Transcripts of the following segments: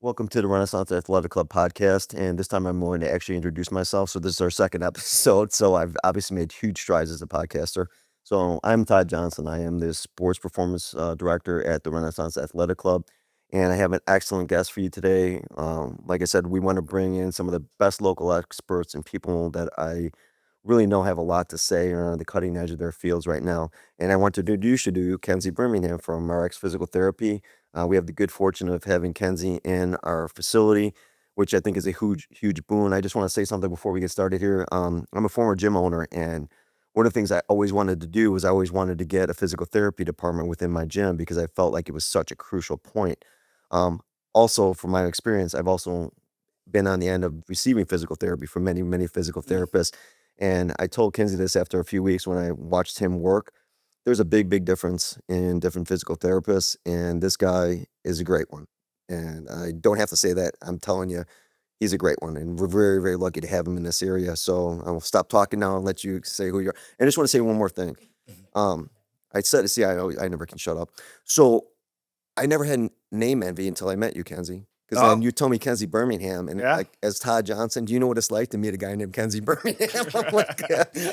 Welcome to the Renaissance Athletic Club podcast, and this time I'm going to actually introduce myself. So this is our second episode. So I've obviously made huge strides as a podcaster. So I'm Todd Johnson. I am the sports performance director at the Renaissance Athletic Club, and I have an excellent guest for you today. Like I said, we want to bring in some of the best local experts and people that I really know have a lot to say and are on the cutting edge of their fields right now. And I want to introduce you to Kensey Bermingham from RAC Physical Therapy. We have the good fortune of having Kensey in our facility, which I think is a huge boon. I just want to say something before we get started here. I'm a former gym owner, and one of the things I always wanted to do was I always wanted to get a physical therapy department within my gym because I felt like it was such a crucial point. Um, Also, from my experience, I've also been on the end of receiving physical therapy from many physical therapists. And I told Kensey this after a few weeks when I watched him work. There's a big difference in different physical therapists, and this guy is a great one. And I don't have to say that. I'm telling you, he's a great one, and we're very lucky to have him in this area. So I will stop talking now and let you say who you are. And I just want to say one more thing. Um, I said, see, I never can shut up. So I never had name envy until I met you, Kensey. Because then you told me Kensey Bermingham, and Yeah. like as Todd Johnson, do you know what it's like to meet a guy named Kensey Bermingham? I'm like,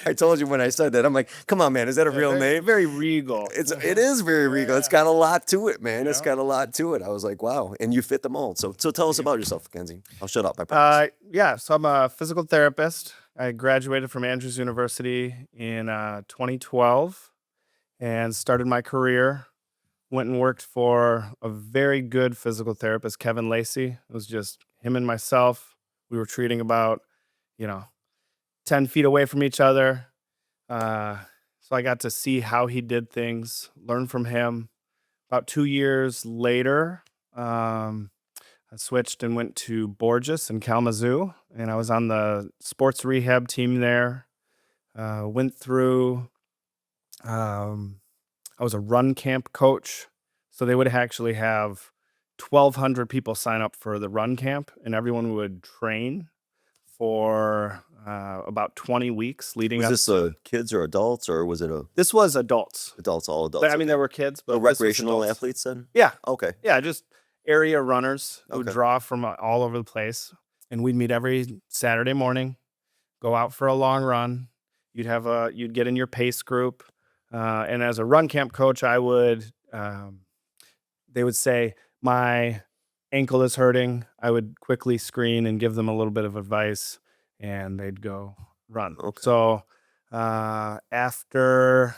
I told you when I said that, I'm like, come on, man, is that a real very, name? very regal. It is very regal. It's Yeah. got a lot to it, man. It's Yeah. got a lot to it. I was like, wow, and you fit the mold. So tell us about yourself, Kensey. I'll shut up. I promise. So I'm a physical therapist. I graduated from Andrews University in 2012 and started my career. Went and worked for a very good physical therapist, Kevin Lacey. It was just him and myself. We were treating about, 10 feet away from each other. So I got to see how he did things, learn from him. About 2 years later, I switched and went to Borges in Kalamazoo, and I was on the sports rehab team there. Went through, I was a run camp coach, so they would actually have 1,200 people sign up for the run camp, and everyone would train for about 20 weeks leading Was up this to. kids or adults, or was it This was adults. all adults? I mean, there were kids, but So this was recreational adults. athletes then? Yeah, Okay. yeah, just area runners who would Okay. draw from all over the place, and we'd meet every Saturday morning, go out for a long run. You'd get in your pace group, and as a run camp coach, I would. They would say my ankle is hurting. I would quickly screen and give them a little bit of advice, and they'd go run. Okay. So after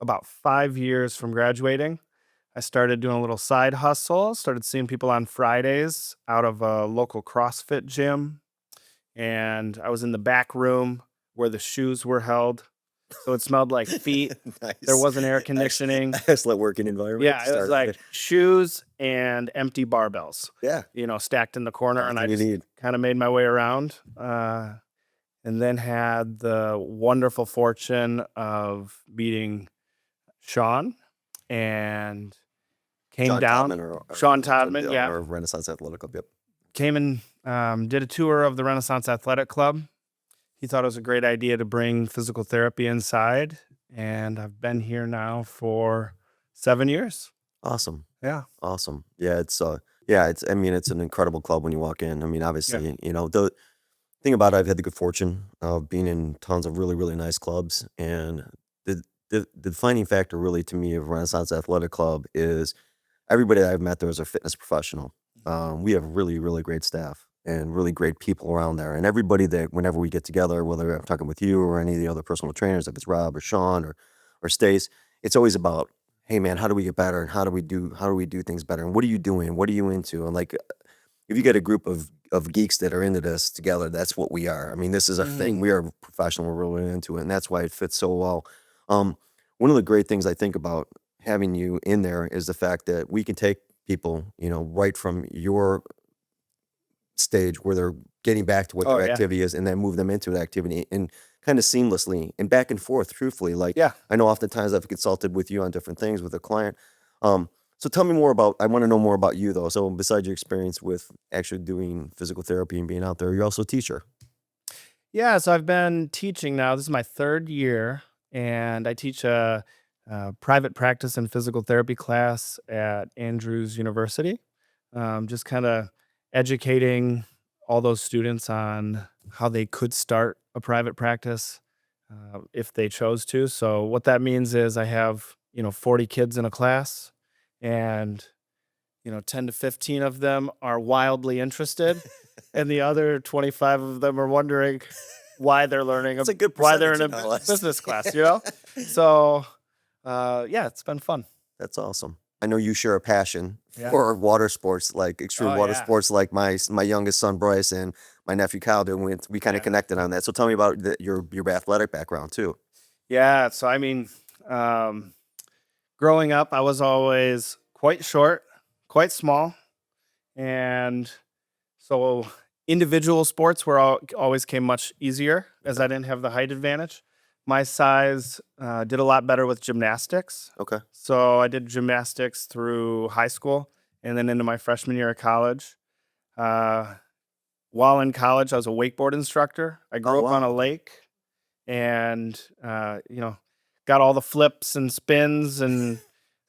about 5 years from graduating, I started doing a little side hustle, started seeing people on Fridays out of a local CrossFit gym. And I was in the back room where the shoes were held. So it smelled like feet. Nice. There wasn't air conditioning. Excellent working environment. Yeah, to it was start. like shoes and empty barbells, Yeah. stacked in the corner. And I Everything you just need. kind of made my way around. And then had the wonderful fortune of meeting Sean and came Sean down. Todman or Sean Todman, yeah. Or Renaissance Athletic Club. Yep. Came and did a tour of the Renaissance Athletic Club. He thought it was a great idea to bring physical therapy inside, and I've been here now for 7 years. Awesome. Yeah. Awesome. Yeah, it's I mean, it's an incredible club when you walk in. I mean, obviously, the thing about it, I've had the good fortune of being in tons of really nice clubs, and the defining factor really to me of Renaissance Athletic Club is everybody that I've met there is a fitness professional. We have really great staff and really great people around there, and everybody that whenever we get together, whether I'm talking with you or any of the other personal trainers, if it's Rob or Sean or Stace, it's always about, hey man, how do we get better, and how do we do things better, and what are you doing, what are you into, and like if you get a group of geeks that are into this together, that's what we are. I mean, this is a thing. We are professional. We're really into it, and that's why it fits so well. One of the great things I think about having you in there is the fact that we can take people, right from your stage where they're getting back to what Oh, their yeah. activity is, and then move them into an activity and kind of seamlessly and back and forth, truthfully. Like, Yeah. I know oftentimes I've consulted with you on different things with a client. So tell me more about, I want to know more about you though. So besides your experience with actually doing physical therapy and being out there, you're also a teacher. Yeah, so I've been teaching now. This is my 3rd year, and I teach a private practice and physical therapy class at Andrews University. Just kind of educating all those students on how they could start a private practice if they chose to. So what that means is I have, 40 kids in a class, and 10 to 15 of them are wildly interested, and the other 25 of them are wondering why they're learning, That's a good why they're in a percentage, honestly. business class, So, yeah, it's been fun. That's awesome. I know you share a passion Yeah. for water sports, like extreme Oh, water yeah. sports, like my youngest son Bryce and my nephew Kyle did. We kind of Yeah. connected on that. So tell me about your athletic background too. Yeah, so I mean, growing up, I was always quite short, quite small, and so individual sports always came much easier as I didn't have the height advantage. My size did a lot better with gymnastics. Okay. So I did gymnastics through high school and then into my freshman year of college. While in college, I was a wakeboard instructor. I grew up on a lake, and got all the flips and spins and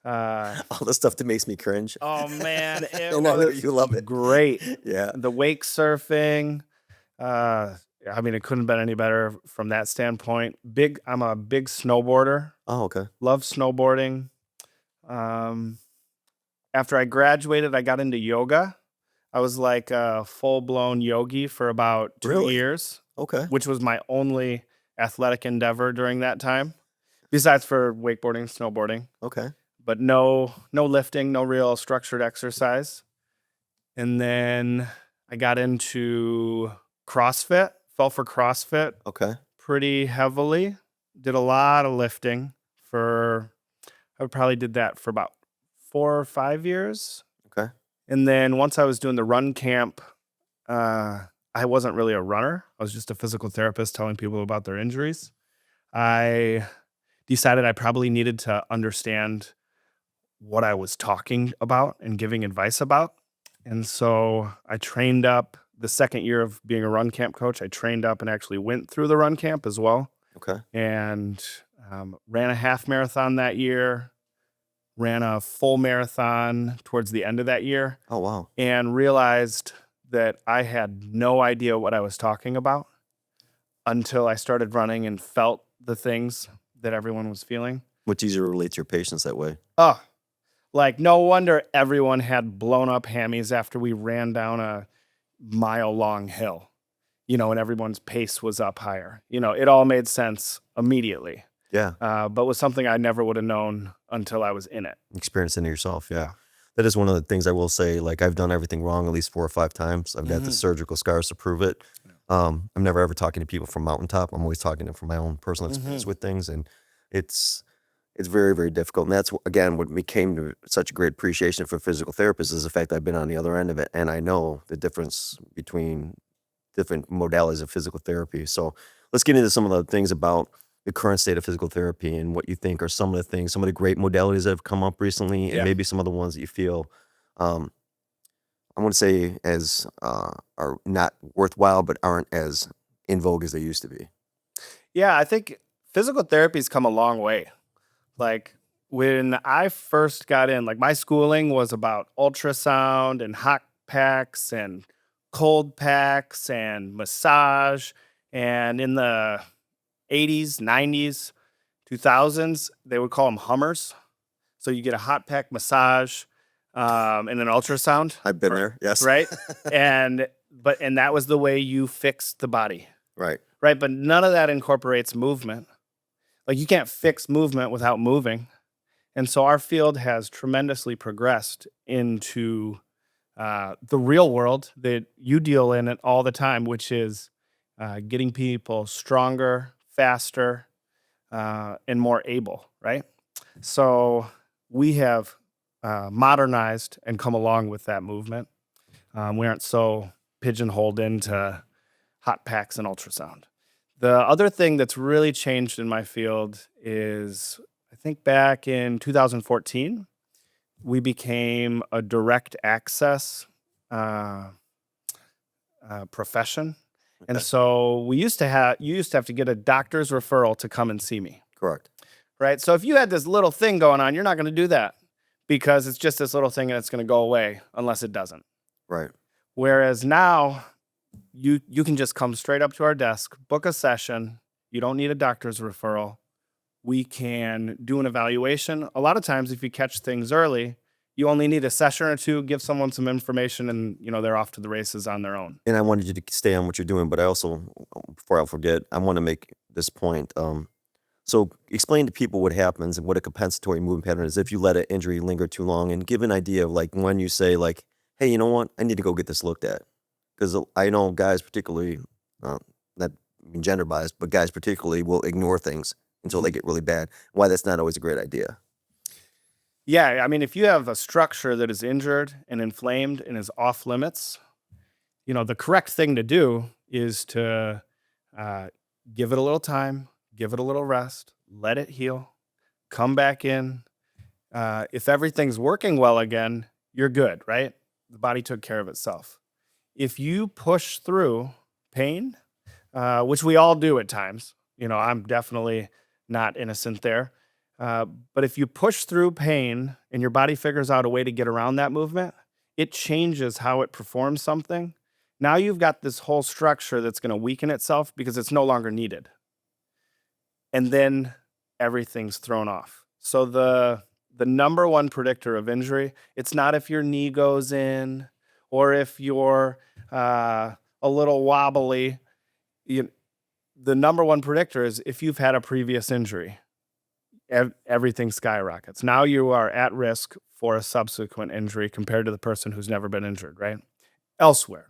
All the stuff that makes me cringe. oh man, it I know was you love it. great. Yeah. The wake surfing, I mean, it couldn't have been any better from that standpoint. I'm a big snowboarder. Oh, okay. Love snowboarding. After I graduated, I got into yoga. I was like a full-blown yogi for about 2 Really? years, Okay. which was my only athletic endeavor during that time, besides for wakeboarding, snowboarding. Okay. But no lifting, no real structured exercise. And then I got into CrossFit, fell for CrossFit Okay. pretty heavily. Did a lot of lifting I probably did that for about 4 or 5 years. Okay. And then once I was doing the run camp, I wasn't really a runner. I was just a physical therapist telling people about their injuries. I decided I probably needed to understand what I was talking about and giving advice about. And so I trained up the second year of being a run camp coach. I trained up and actually went through the run camp as well. Okay. And ran a half marathon that year, ran a full marathon towards the end of that year, Oh, wow. and realized that I had no idea what I was talking about until I started running and felt the things that everyone was feeling. Much easier to relate to your patients that way. Oh, like no wonder everyone had blown up hammies after we ran down a mile-long hill, and everyone's pace was up higher. It all made sense immediately. Yeah. But was something I never would have known until I was in it. Experiencing it yourself. Yeah. That is one of the things I will say. Like, I've done everything wrong at least 4 or 5 times. I've got the surgical scars to prove it. I'm never ever talking to people from mountaintop. I'm always talking to them from my own personal experience with things, and it's very, very difficult. And that's again what became to such a great appreciation for physical therapists is the fact that I've been on the other end of it, and I know the difference between different modalities of physical therapy. So let's get into some of the things about the current state of physical therapy and what you think are some of the great modalities that have come up recently, and maybe some of the ones that you feel, I want to say as are not worthwhile, but aren't as in vogue as they used to be. Yeah, I think physical therapy's come a long way. Like when I first got in, like my schooling was about ultrasound and hot packs and cold packs and massage. And in the 80s, 90s, 2000s, they would call them Hummers. So you get a hot pack massage and an ultrasound. I've been there, yes. Right? And that was the way you fixed the body. Right. Right? But none of that incorporates movement. Like you can't fix movement without moving. And so our field has tremendously progressed into the real world that you deal in it all the time, which is getting people stronger, faster, and more able, right? So we have modernized and come along with that movement. We aren't so pigeonholed into hot packs and ultrasound. The other thing that's really changed in my field is, I think back in 2014, we became a direct access profession. And so you used to have to get a doctor's referral to come and see me. Correct. Right? So if you had this little thing going on, you're not going to do that because it's just this little thing and it's going to go away unless it doesn't. Right. Whereas now you can just come straight up to our desk, book a session. You don't need a doctor's referral. We can do an evaluation. A lot of times, if you catch things early, you only need a session or two, give someone some information, and they're off to the races on their own. And I wanted you to stay on what you're doing, but I also, before I forget, I want to make this point. So explain to people what happens and what a compensatory movement pattern is if you let an injury linger too long, and give an idea of like when you say like, hey, you know what, I need to go get this looked at. Because I know guys particularly, not being gender biased, but guys particularly will ignore things until they get really bad. Why that's not always a great idea. Yeah, I mean, if you have a structure that is injured and inflamed and is off limits, the correct thing to do is to give it a little time, give it a little rest, let it heal, come back in. If everything's working well again, you're good, right? The body took care of itself. If you push through pain, which we all do at times, I'm definitely not innocent there. But if you push through pain and your body figures out a way to get around that movement, it changes how it performs something. Now you've got this whole structure that's going to weaken itself because it's no longer needed. And then everything's thrown off. So the number one predictor of injury, it's not if your knee goes in or if you're a little wobbly. The number one predictor is if you've had a previous injury. Everything skyrockets. Now you are at risk for a subsequent injury compared to the person who's never been injured, right? Elsewhere.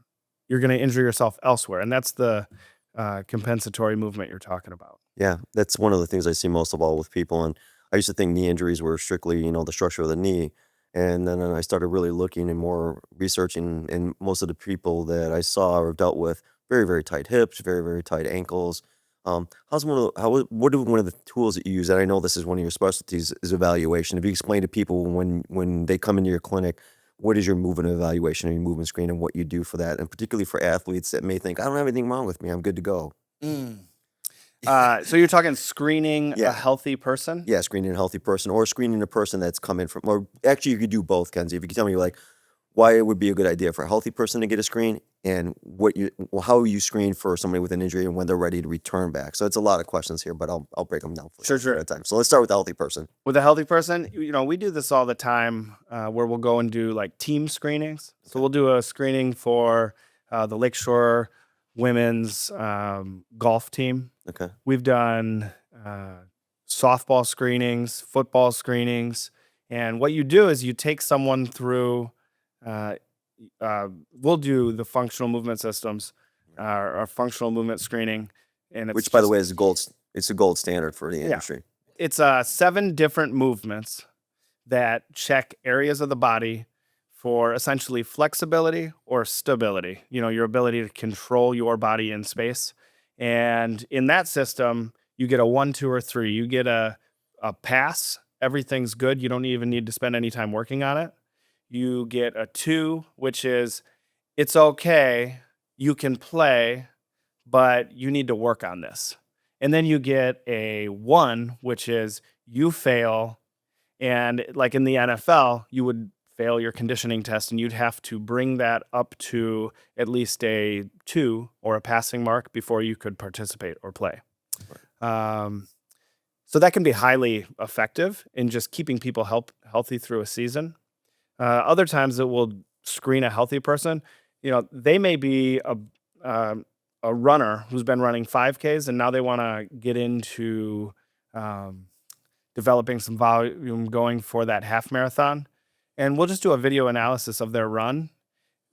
You're going to injure yourself elsewhere. And that's the compensatory movement you're talking about. Yeah, that's one of the things I see most of all with people. And I used to think knee injuries were strictly, the structure of the knee. And then I started really looking and more researching, and most of the people that I saw or dealt with, very, very tight hips, very, very tight ankles. What are one of the tools that you use? And I know this is one of your specialties, is evaluation. If you explain to people when they come into your clinic, what is your movement evaluation or your movement screen and what you do for that? And particularly for athletes that may think, I don't have anything wrong with me, I'm good to go. So you're talking screening a Yeah. healthy person? Yeah, screening a healthy person or screening a person that's coming from, or actually you could do both, Kenzie. If you could tell me like why it would be a good idea for a healthy person to get a screen and how you screen for somebody with an injury and when they're ready to return back. So it's a lot of questions here, but I'll break them down for you at a time. So let's start with the healthy person. With a healthy person, we do this all the time where we'll go and do like team screenings. So we'll do a screening for the Lakeshore women's golf team. Okay. We've done softball screenings, football screenings. And what you do is you take someone through, we'll do the functional movement systems, our functional movement screening. And Which, by the way, is it's a gold standard for the industry. It's 7 different movements that check areas of the body for essentially flexibility or stability, your ability to control your body in space. And in that system, you get a 1, 2, or 3. You get a pass. Everything's good. You don't even need to spend any time working on it. You get a 2, which is it's okay. You can play, but you need to work on this. And then you get a 1, which is you fail. And like in the NFL, you would fail your conditioning test and you'd have to bring that up to at least a 2 or a passing mark before you could participate or play. So that can be highly effective in just keeping people healthy through a season. Other times that we'll screen a healthy person, they may be a runner who's been running 5Ks and now they want to get into developing some volume going for that half marathon. And we'll just do a video analysis of their run,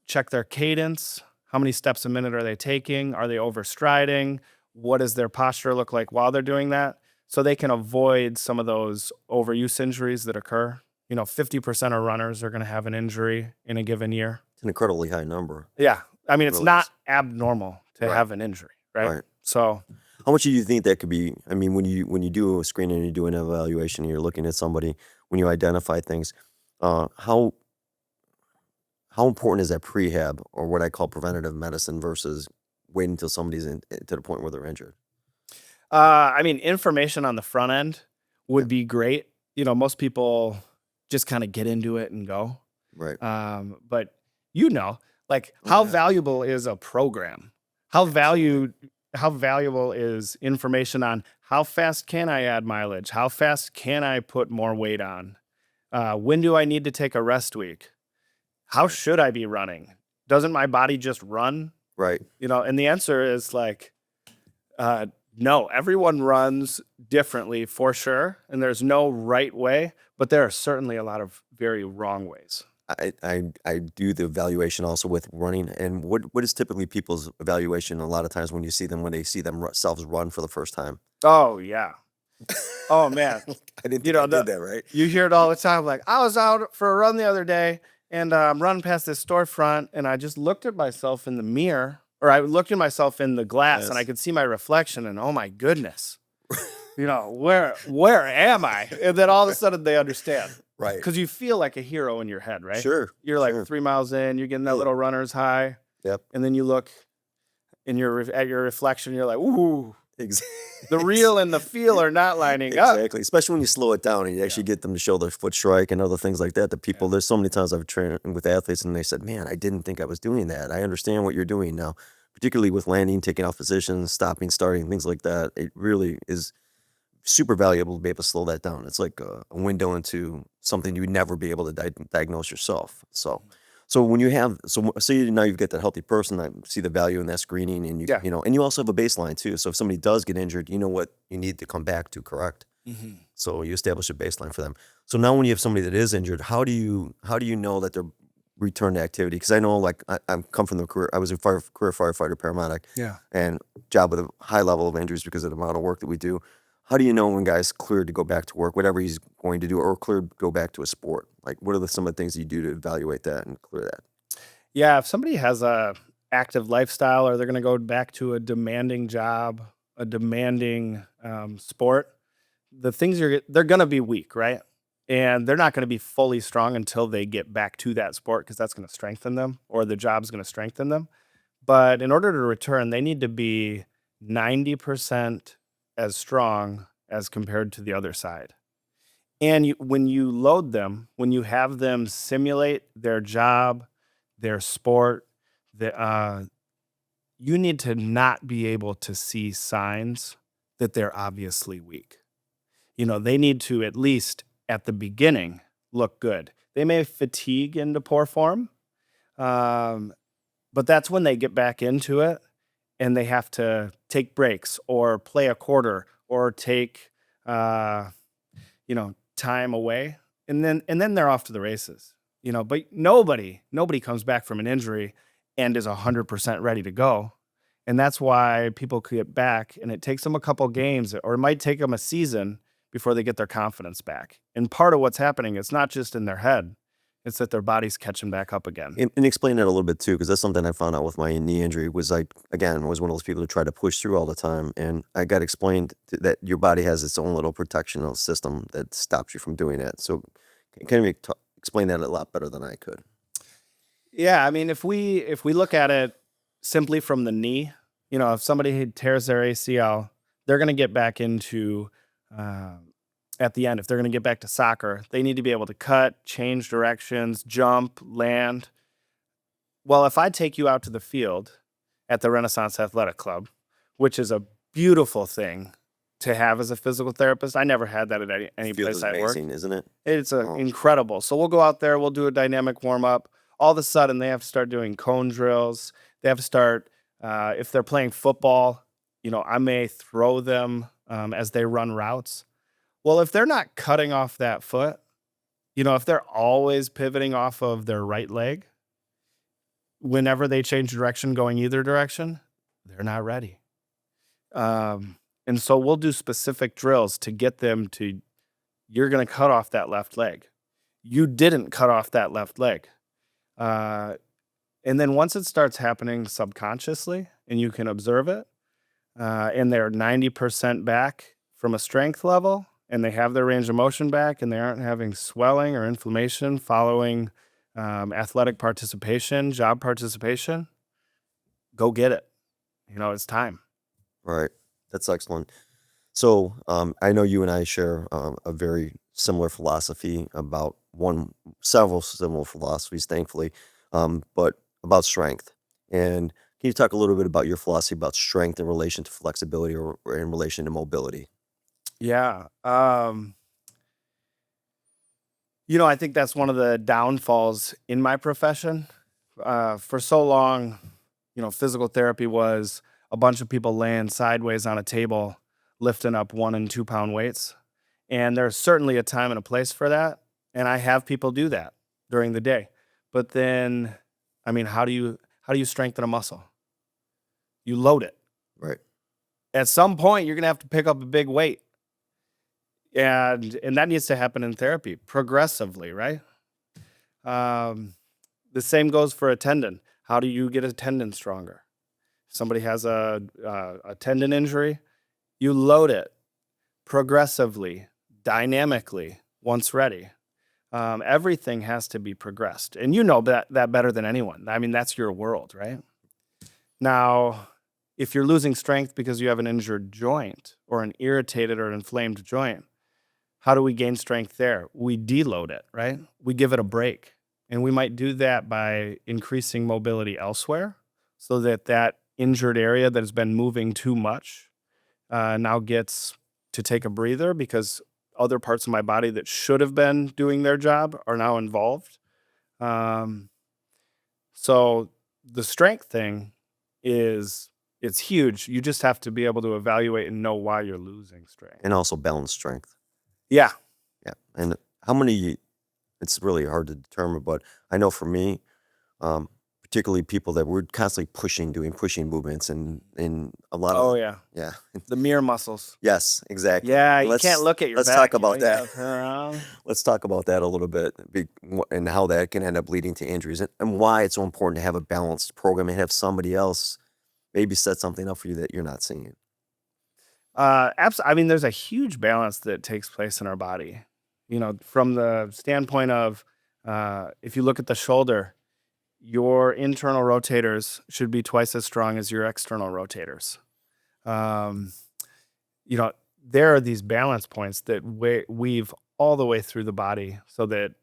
check their cadence, how many steps a minute are they taking, are they overstriding, what does their posture look like while they're doing that, so they can avoid some of those overuse injuries that occur. 50% of runners are going to have an injury in a given year. It's an incredibly high number. Yeah. I mean, it's Really not is. abnormal to have an injury, right? So how much do you think that could be? I mean, when you do a screening and you do an evaluation and you're looking at somebody, when you identify things, how important is that prehab or what I call preventative medicine versus waiting until somebody's to the point where they're injured? I mean, information on the front end would be great. Most people just kind of get into it and go. Right. But Like, Oh, how yeah. valuable is a program? How valuable is information on how fast can I add mileage? How fast can I put more weight on? When do I need to take a rest week? How Right. should I be running? Doesn't my body just run? Right. And the answer is like, uh, no, everyone runs differently for sure. And there's no right way, but there are certainly a lot of very wrong ways. I do the evaluation also with running, and what is typically people's evaluation a lot of times when you see them when they see themselves run for the first time? Oh, yeah. Oh, man. I didn't You think I know, did the, that right. you hear it all the time. Like, I was out for a run the other day and I'm running past this storefront and I just looked at myself in the mirror or I looked at myself in the glass and I Yes. could see my reflection and oh my goodness, where am I? And then all of a sudden they understand Right. because you feel like a hero in your head, right? Sure. You're like Sure. 3 miles in, you're getting that Yeah. little runner's high. Yep. And then you look at your reflection, you're like, ooh, Ex- the real and the feel are not lining up. Exactly. Especially when you slow it down and you actually get them to show their foot strike and other things like that. The people, there's so many times I've trained with athletes and they said, man, I didn't think I was doing that. I understand what you're doing now, particularly with landing, taking off positions, stopping, starting, things like that. It really is super valuable to be able to slow that down. It's like a window into something you would never be able to diagnose yourself. So when you have, now you've got that healthy person, I see the value in that screening, and Yeah. and you also have a baseline too. So if somebody does get injured, you know what you need to come back to, correct? Mm-hmm. So you establish a baseline for them. So now when you have somebody that is injured, how do you know that they're return to activity? Because I know, like, I'm come from the career. I was a career firefighter, paramedic, Yeah. and job with a high level of injuries because of the amount of work that we do. How do you know when guys cleared to go back to work, whatever he's going to do, or cleared to go back to a sport? Like, what are some of the things you do to evaluate that and clear that? Yeah, if somebody has a active lifestyle or they're going to go back to a demanding job, a demanding sport, the things they're going to be weak, right? And they're not going to be fully strong until they get back to that sport because that's going to strengthen them or the job's going to strengthen them. But in order to return, they need to be 90% as strong as compared to the other side. And when you load them, when you have them simulate their job, their sport, you need to not be able to see signs that they're obviously weak. They need to at least at the beginning look good. They may fatigue into poor form, um, but that's when they get back into it and they have to take breaks or play a quarter or take uh, time away, and then they're off to the races. But nobody comes back from an injury and is 100% ready to go. And that's why people could get back and it takes them a couple games or it might take them a season before they get their confidence back. And part of what's happening, it's not just in their head, it's that their body's catching back up again. And explain that a little bit too, because that's something I found out with my knee injury. Was was one of those people who try to push through all the time, and I got explained that your body has its own little protectional system that stops you from doing that. So, can you explain that a lot better than I could? Yeah, I mean, if we look at it simply from the knee, if somebody tears their ACL, they're going to get back into at the end. If they're going to get back to soccer, they need to be able to cut, change directions, jump, land. Well, if I take you out to the field at the Renaissance Athletic Club, which is a beautiful thing to have as a physical therapist, I never had that at any Field place is I worked. amazing, isn't it? It's Oh, incredible. So we'll go out there, we'll do a dynamic warm up. All of a sudden, they have to start doing cone drills. They have to start, if they're playing football, I may throw them as they run routes. Well, if they're not cutting off that foot, if they're always pivoting off of their right leg, whenever they change direction going either direction, they're not ready. And so we'll do specific drills to get them to, you're going to cut off that left leg. You didn't cut off that left leg. And then once it starts happening subconsciously and you can observe it, and they're 90% back from a strength level and they have their range of motion back and they aren't having swelling or inflammation following athletic participation, job participation, go get it. It's time. right. That's excellent. So, I know you and I share a very similar philosophy about several similar philosophies, thankfully. But about strength. And can you talk a little bit about your philosophy about strength in relation to flexibility or in relation to mobility? Yeah. I think that's one of the downfalls in my profession. For so long, physical therapy was a bunch of people laying sideways on a table, lifting up 1 and 2 pound weights. And there's certainly a time and a place for that. And I have people do that during the day. But then, I mean, how do you strengthen a muscle? You load it. Right. At some point, you're gonna have to pick up a big weight. And that needs to happen in therapy progressively, right? Um, the same goes for a tendon. How do you get a tendon stronger? If somebody has a tendon injury, you load it progressively, dynamically, once ready. Everything has to be progressed. And you know that better than anyone. I mean, that's your world, right? Now, if you're losing strength because you have an injured joint or an irritated or inflamed joint, how do we gain strength there? We deload it, right? We give it a break. And we might do that by increasing mobility elsewhere so that injured area that has been moving too much now gets to take a breather because other parts of my body that should have been doing their job are now involved. Um, so the strength thing it's huge. You just have to be able to evaluate and know why you're losing strength. And also balance strength. Yeah. Yeah. And how many, it's really hard to determine, but I know for me, particularly people that were constantly doing pushing movements and a lot Oh of, yeah. yeah. The mirror muscles. Yes, exactly. Yeah, you Let's can't look at your let's back. talk You know, about you that. gotta turn around. Let's talk about that a little bit and how that can end up leading to injuries and why it's so important to have a balanced program and have somebody else maybe set something up for you that you're not seeing. I mean, there's a huge balance that takes place in our body. From the standpoint of if you look at the shoulder, your internal rotators should be twice as strong as your external rotators. Um, there are these balance points that weave all the way through the body so that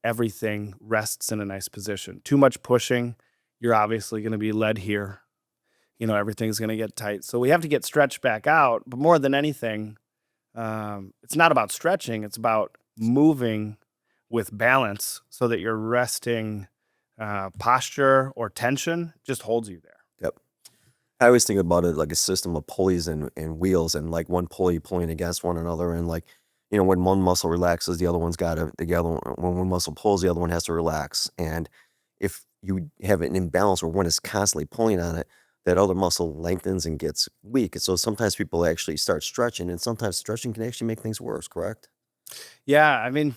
everything rests in a nice position. Too much pushing, you're obviously going to be led here. Everything's going to get tight. So we have to get stretched back out. But more than anything, it's not about stretching. It's about moving with balance so that your resting posture or tension just holds you there. Yep. I always think about it like a system of pulleys and wheels and like one pulley pulling against one another. And like, when one muscle relaxes, the other one's got to, when one muscle pulls, the other one has to relax. And if you have an imbalance where one is constantly pulling on it, that other muscle lengthens and gets weak. And so sometimes people actually start stretching, and sometimes stretching can actually make things worse, correct? Yeah, I mean,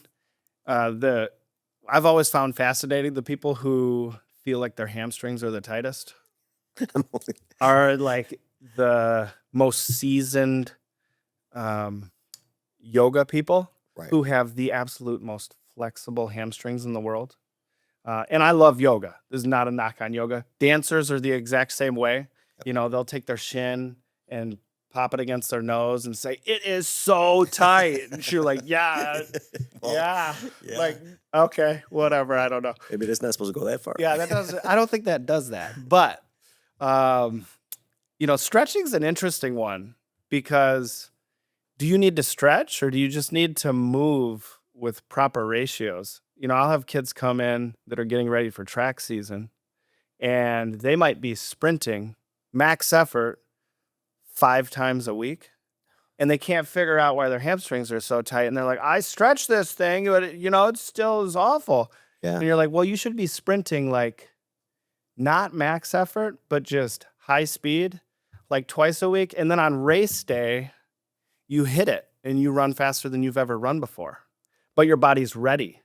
I've always found fascinating the people who feel like their hamstrings are the tightest are like the most seasoned yoga people Right. who have the absolute most flexible hamstrings in the world. And I love yoga. This is not a knock on yoga. Dancers are the exact same way. They'll take their shin and pop it against their nose and say, "It is so tight." And you're like, yeah, Well, yeah. yeah. Like, okay, whatever. I don't know. Maybe that's not supposed to go that far. Yeah, that does. I don't think that does that. But, stretching's an interesting one because do you need to stretch or do you just need to move with proper ratios? I'll have kids come in that are getting ready for track season and they might be sprinting max effort 5 times a week and they can't figure out why their hamstrings are so tight. And they're like, I stretch this thing, but it still is awful. Yeah. And you're like, well, you should be sprinting like not max effort, but just high speed, like twice a week. And then on race day, you hit it and you run faster than you've ever run before, but your body's ready.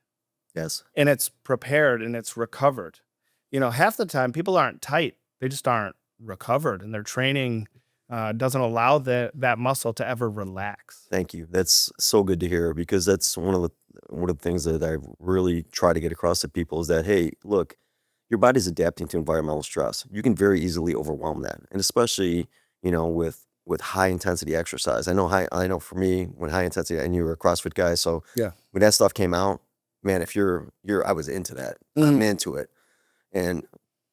Yes. And it's prepared and it's recovered. Half the time people aren't tight. They just aren't recovered and their training doesn't allow that muscle to ever relax. Thank you. That's so good to hear because that's one of the things that I really try to get across to people is that, hey, look, your body's adapting to environmental stress. You can very easily overwhelm that. And especially, with high intensity exercise. I know for me when high intensity, and you were a CrossFit guy. So Yeah. when that stuff came out, man, if I was into that, I'm into it. and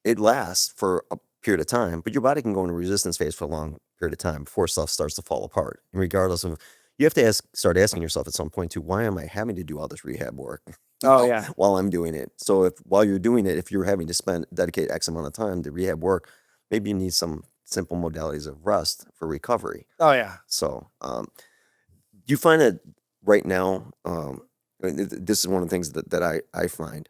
it lasts for a period of time, but your body can go into resistance phase for a long period of time before stuff starts to fall apart. And regardless of, you have to start asking yourself at some point too, why am I having to do all this rehab work Oh yeah. while I'm doing it? So while you're doing it, if you're having to dedicate X amount of time to rehab work, maybe you need some simple modalities of rest for recovery. Oh yeah. So, do you find that right now, this is one of the things that I find,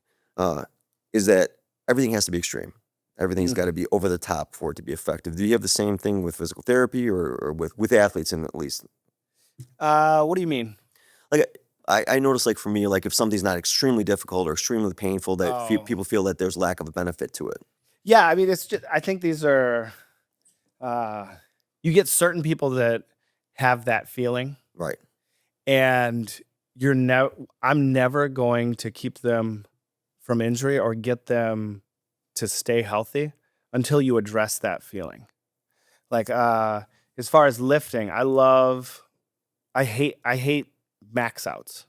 is that everything has to be extreme. Everything's got to be over the top for it to be effective. Do you have the same thing with physical therapy or with athletes at least? What do you mean? Like I notice, like for me, like if something's not extremely difficult or extremely painful, that Oh. people feel that there's lack of a benefit to it. Yeah, I mean, it's just, I think these are, you get certain people that have that feeling, Right. and I'm never going to keep them from injury or get them to stay healthy until you address that feeling. Like, as far as lifting, I hate max outs.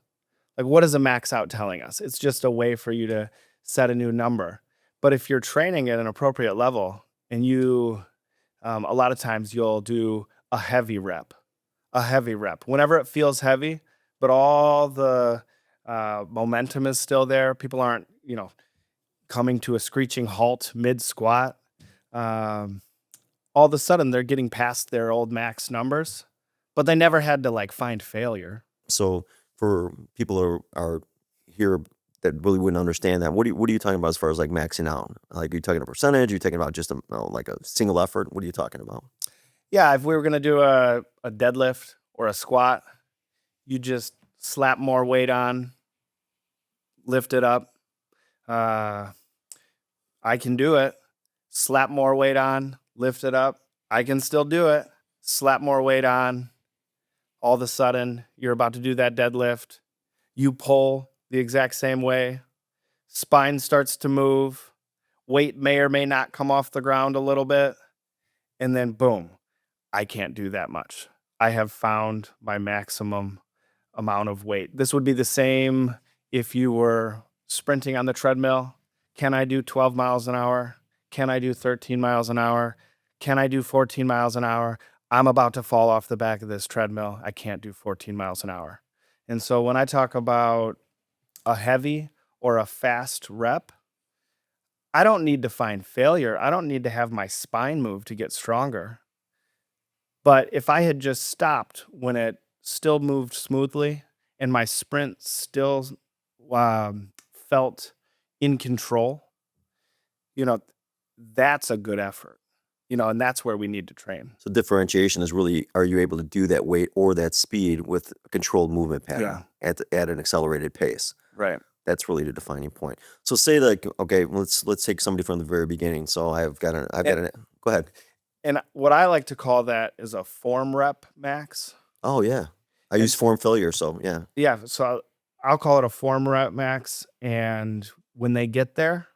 Like, what is a max out telling us? It's just a way for you to set a new number. But if you're training at an appropriate level and a lot of times you'll do a heavy rep, whenever it feels heavy, but all the momentum is still there. People aren't, coming to a screeching halt mid squat. All of a sudden they're getting past their old max numbers, but they never had to like find failure. So for people who are here that really wouldn't understand that, what are you talking about as far as like maxing out? Like, are you talking a percentage? Are you talking about just like a single effort? What are you talking about? Yeah, if we were gonna do a deadlift or a squat, you just slap more weight on, lift it up. I can do it. Slap more weight on, lift it up. I can still do it. Slap more weight on. All of a sudden, you're about to do that deadlift. You pull the exact same way. Spine starts to move. Weight may or may not come off the ground a little bit. And then boom, I can't do that much. I have found my maximum amount of weight. This would be the same if you were sprinting on the treadmill. Can I do 12 miles an hour? Can I do 13 miles an hour? Can I do 14 miles an hour? I'm about to fall off the back of this treadmill. I can't do 14 miles an hour. And so when I talk about a heavy or a fast rep, I don't need to find failure. I don't need to have my spine move to get stronger. But if I had just stopped when it still moved smoothly and my sprint still felt in control, that's a good effort. And that's where we need to train. So differentiation is really, are you able to do that weight or that speed with a controlled movement pattern at an accelerated pace? Right. That's really the defining point. So say like, okay, let's take somebody from the very beginning. So I've got an go ahead. And what I like to call that is a form rep max. Oh yeah. I use form failure, so yeah. Yeah, so I'll call it a form rep max, and when they get there,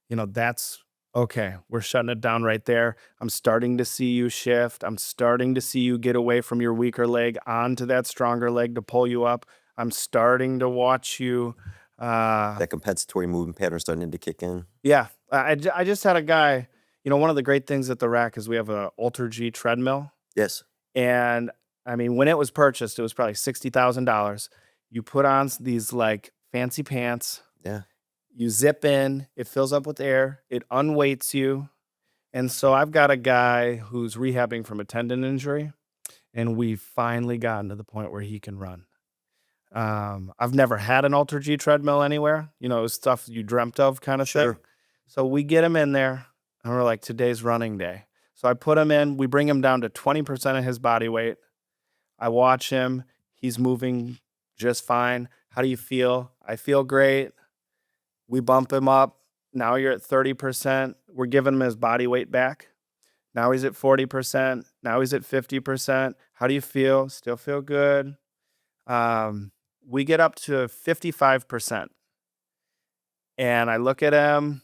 that's okay. We're shutting it down right there. I'm starting to see you shift. I'm starting to see you get away from your weaker leg onto that stronger leg to pull you up. I'm starting to watch you. That compensatory movement pattern starting to kick in. Yeah, I just had a guy. One of the great things at the RAC is we have a Ultra G treadmill. Yes. And I mean, when it was purchased, it was probably $60,000. You put on these like fancy pants. Yeah. You zip in, it fills up with air, it unweights you. And so I've got a guy who's rehabbing from a tendon injury, and we've finally gotten to the point where he can run. I've never had an Ultra G treadmill anywhere. It was stuff you dreamt of kind of thing. So we get him in there, and we're like, today's running day. So I put him in, we bring him down to 20% of his body weight. I watch him, he's moving just fine. How do you feel? I feel great. We bump him up. Now you're at 30%. We're giving him his body weight back. Now he's at 40%. Now he's at 50%. How do you feel? Still feel good. We get up to 55%. And I look at him,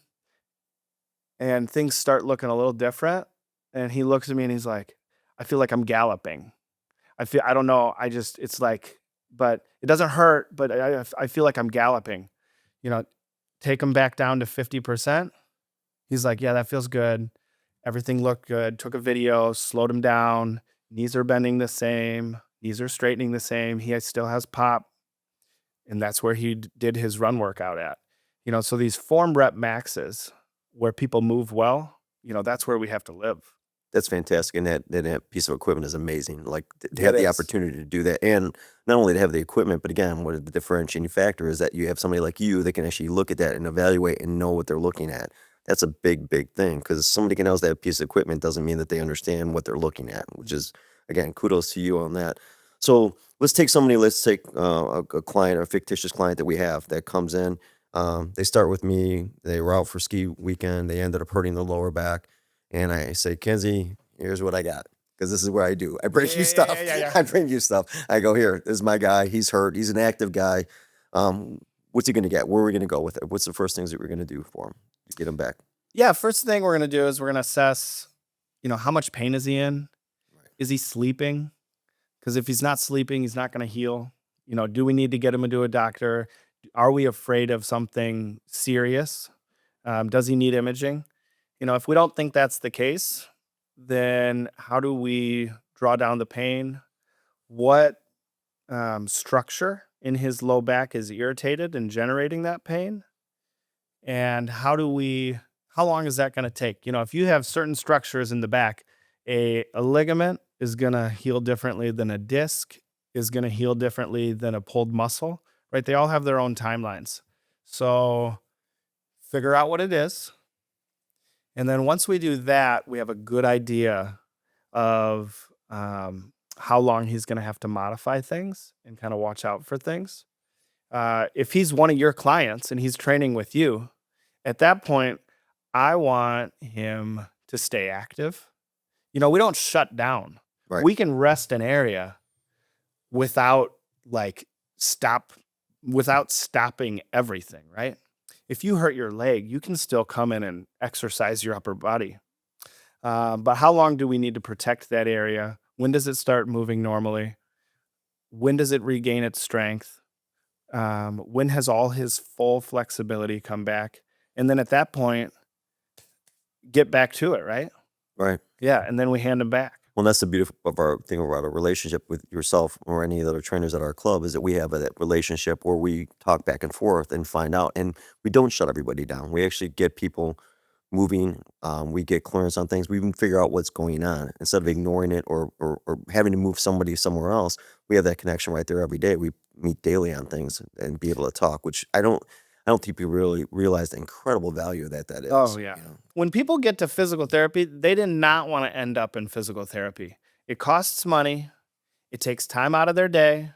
and things start looking a little different. And he looks at me and he's like, I feel like I'm galloping. I don't know. It's like, but it doesn't hurt, but I feel like I'm galloping. Take him back down to 50%. He's like, yeah, that feels good. Everything looked good. Took a video, slowed him down. Knees are bending the same. Knees are straightening the same. Still has pop. And that's where he did his run workout at. So these form rep maxes where people move well, that's where we have to live. That's fantastic, and that piece of equipment is amazing, like, to It have the is. opportunity to do that, and not only to have the equipment, but again, what the differentiating factor is that you have somebody like you that can actually look at that and evaluate and know what they're looking at. That's a big, big thing, because somebody can have that piece of equipment doesn't mean that they understand what they're looking at, which is, again, kudos to you on that. So, let's take, a client, a fictitious client that we have that comes in, they start with me, they were out for ski weekend, they ended up hurting their lower back, and I say, "Kensey, here's what I got," because this is where I do. I bring you stuff. Yeah. I bring you stuff. I go, "Here, this is my guy. He's hurt. He's an active guy. What's he gonna get? Where are we gonna go with it? What's the first things that we're gonna do for him to get him back?" Yeah, first thing we're going to do is we're going to assess, how much pain is he in? Right. Is he sleeping? Because if he's not sleeping, he's not going to heal. Do we need to get him into a doctor? Are we afraid of something serious? Does he need imaging? If we don't think that's the case, then how do we draw down the pain? What structure in his low back is irritated and generating that pain? And how long is that going to take? If you have certain structures in the back, a ligament is going to heal differently than a disc is going to heal differently than a pulled muscle, right? They all have their own timelines. So figure out what it is. And then once we do that, we have a good idea of how long he's going to have to modify things and kind of watch out for things. If he's one of your clients and he's training with you, at that point, I want him to stay active. We don't shut down. Right. We can rest an area without stopping everything, right? If you hurt your leg, you can still come in and exercise your upper body. But how long do we need to protect that area? When does it start moving normally? When does it regain its strength? When has all his full flexibility come back? And then at that point, get back to it, right? Right. Yeah, and then we hand him back. Well, that's the beautiful of our thing about a relationship with yourself or any of the other trainers at our club is that we have that relationship where we talk back and forth and find out, and we don't shut everybody down. We actually get people moving. We get clearance on things. We even figure out what's going on instead of ignoring it or having to move somebody somewhere else. We have that connection right there every day. We meet daily on things and be able to talk, which I don't think people really realize the incredible value that is. Oh, yeah. When people get to physical therapy, they did not want to end up in physical therapy. It costs money. It takes time out of their day.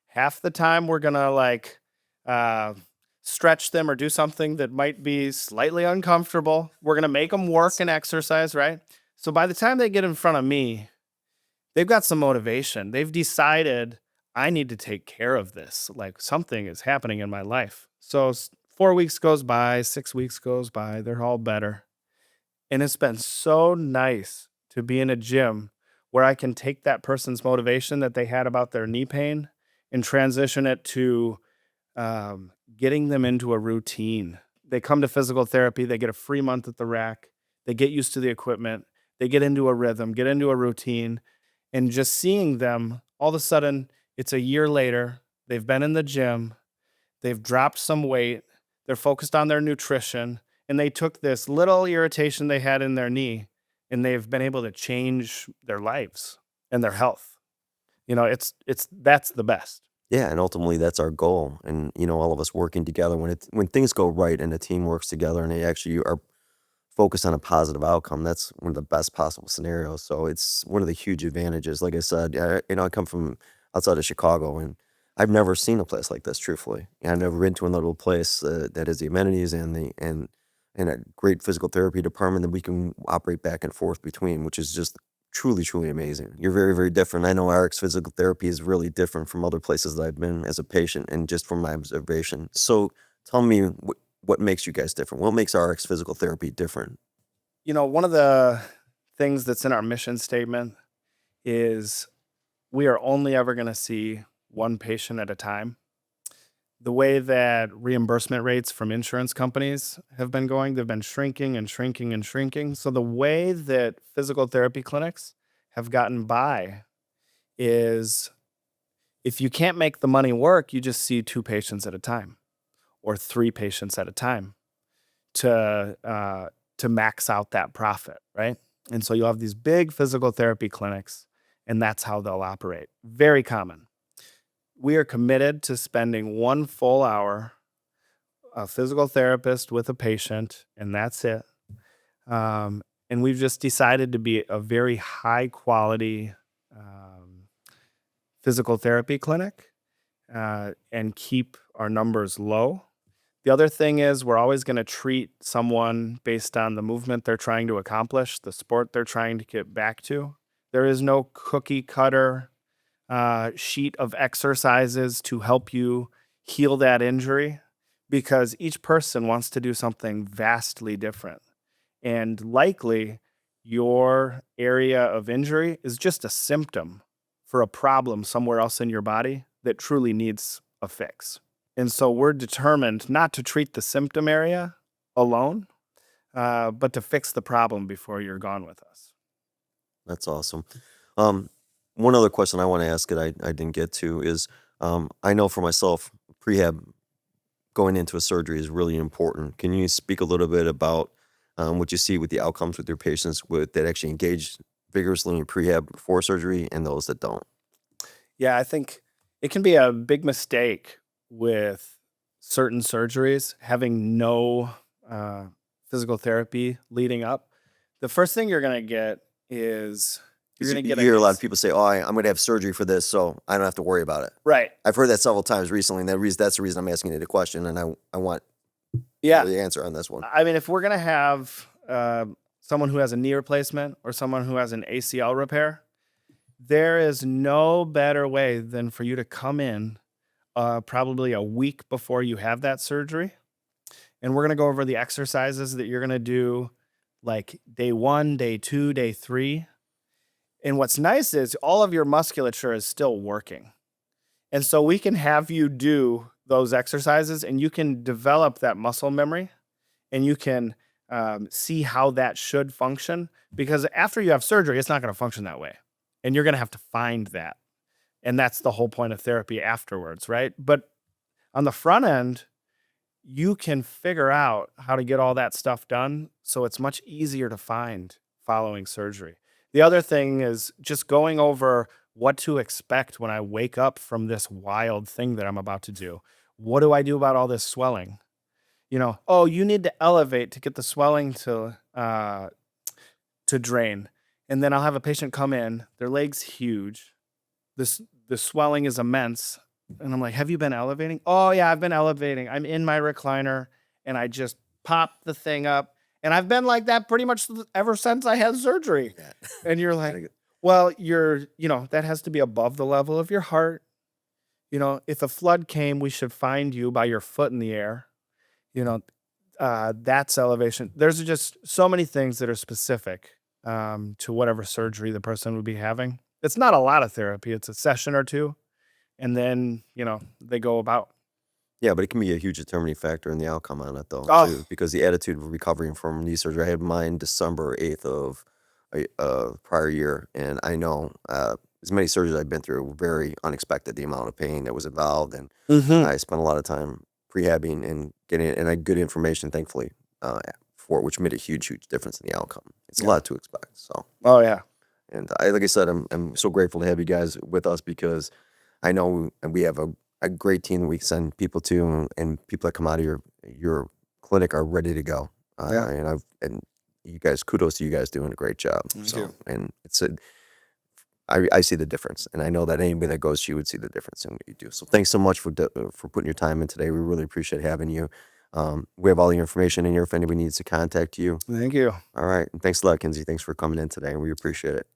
Half the time we're going to stretch them or do something that might be slightly uncomfortable. We're going to make them work and exercise, right? So by the time they get in front of me, they've got some motivation. They've decided I need to take care of this. Like something is happening in my life. So 4 weeks goes by, 6 weeks goes by, they're all better. And it's been so nice to be in a gym where I can take that person's motivation that they had about their knee pain and transition it to getting them into a routine. They come to physical therapy, they get a free month at the RAC, they get used to the equipment, they get into a rhythm, get into a routine, and just seeing them, all of a sudden, it's a year later, they've been in the gym, they've dropped some weight, they're focused on their nutrition, and they took this little irritation they had in their knee, and they've been able to change their lives and their health. That's the best. Yeah, and ultimately that's our goal. And all of us working together when things go right and the team works together and they actually are focused on a positive outcome, that's one of the best possible scenarios. So it's one of the huge advantages. Like I said, I come from outside of Chicago, and I've never seen a place like this. Truthfully, and I've never been to another place that has the amenities and a great physical therapy department that we can operate back and forth between, which is just truly, truly amazing. You're very, very different. I know RX physical therapy is really different from other places that I've been as a patient and just from my observation. So tell me what makes you guys different? What makes RX physical therapy different? One of the things that's in our mission statement is we are only ever going to see one patient at a time. the way that reimbursement rates from insurance companies have been going, they've been shrinking and shrinking and shrinking. So the way that physical therapy clinics have gotten by is if you can't make the money work, you just see 2 patients at a time or 3 patients at a time to max out that profit, right? And so you'll have these big physical therapy clinics, and that's how they'll operate. Very common. We are committed to spending 1 full hour, a physical therapist with a patient, and that's it. And we've just decided to be a very high quality physical therapy clinic and keep our numbers low. The other thing is we're always going to treat someone based on the movement they're trying to accomplish, the sport they're trying to get back to. There is no cookie cutter sheet of exercises to help you heal that injury because each person wants to do something vastly different. And likely your area of injury is just a symptom for a problem somewhere else in your body that truly needs a fix. And so we're determined not to treat the symptom area alone, but to fix the problem before you're gone with us. That's awesome. One other question I want to ask that I didn't get to is I know for myself, prehab going into a surgery is really important. Can you speak a little bit about what you see with the outcomes with your patients that actually engage vigorously in prehab before surgery and those that don't? Yeah, I think it can be a big mistake with certain surgeries having no physical therapy leading up. The first thing you're going to get is you're going to get You hear a lot of people say, "Oh, I'm going to have surgery for this, so I don't have to worry about it." Right. I've heard that several times recently, and that's the reason I'm asking you the question, and I want Yeah. the answer on this one. I mean, if we're going to have someone who has a knee replacement or someone who has an ACL repair, there is no better way than for you to come in probably a week before you have that surgery. And we're going to go over the exercises that you're going to do like day 1, day 2, day 3. And what's nice is all of your musculature is still working. And so we can have you do those exercises and you can develop that muscle memory and you can see how that should function, because after you have surgery, it's not going to function that way. And you're going to have to find that. And that's the whole point of therapy afterwards, right? But on the front end, you can figure out how to get all that stuff done so it's much easier to find following surgery. The other thing is just going over what to expect when I wake up from this wild thing that I'm about to do. What do I do about all this swelling? Oh, you need to elevate to get the swelling to drain. And then I'll have a patient come in, their leg's huge. The swelling is immense. And I'm like, have you been elevating? Oh yeah, I've been elevating. I'm in my recliner and I just pop the thing up. And I've been like that pretty much ever since I had surgery. Yeah. And you're like, well, that has to be above the level of your heart. If a flood came, we should find you by your foot in the air. That's elevation. There's just so many things that are specific to whatever surgery the person would be having. It's not a lot of therapy. It's a session or two. And then, they go about. Yeah, but it can be a huge determining factor in the outcome on it, though, Oh. too, because the attitude of recovering from knee surgery. I had mine December 8th of prior year, and I know as many surgeries I've been through were very unexpected, the amount of pain that was involved, and I spent a lot of time prehabbing and I had good information, thankfully, for it, which made a huge, huge difference in the outcome. It's a lot to expect. So, Oh, yeah. and like I said, I'm so grateful to have you guys with us because I know we have a great team that we send people to, and people that come out of your clinic are ready to go. Yeah. And you guys, kudos to you guys doing a great job. Thank So, you. and I see the difference, and I know that anybody that goes to you would see the difference in what you do. So thanks so much for putting your time in today. We really appreciate having you. We have all your information in here if anybody needs to contact you. Thank you. All right. And thanks a lot, Kensey. Thanks for coming in today. We appreciate it.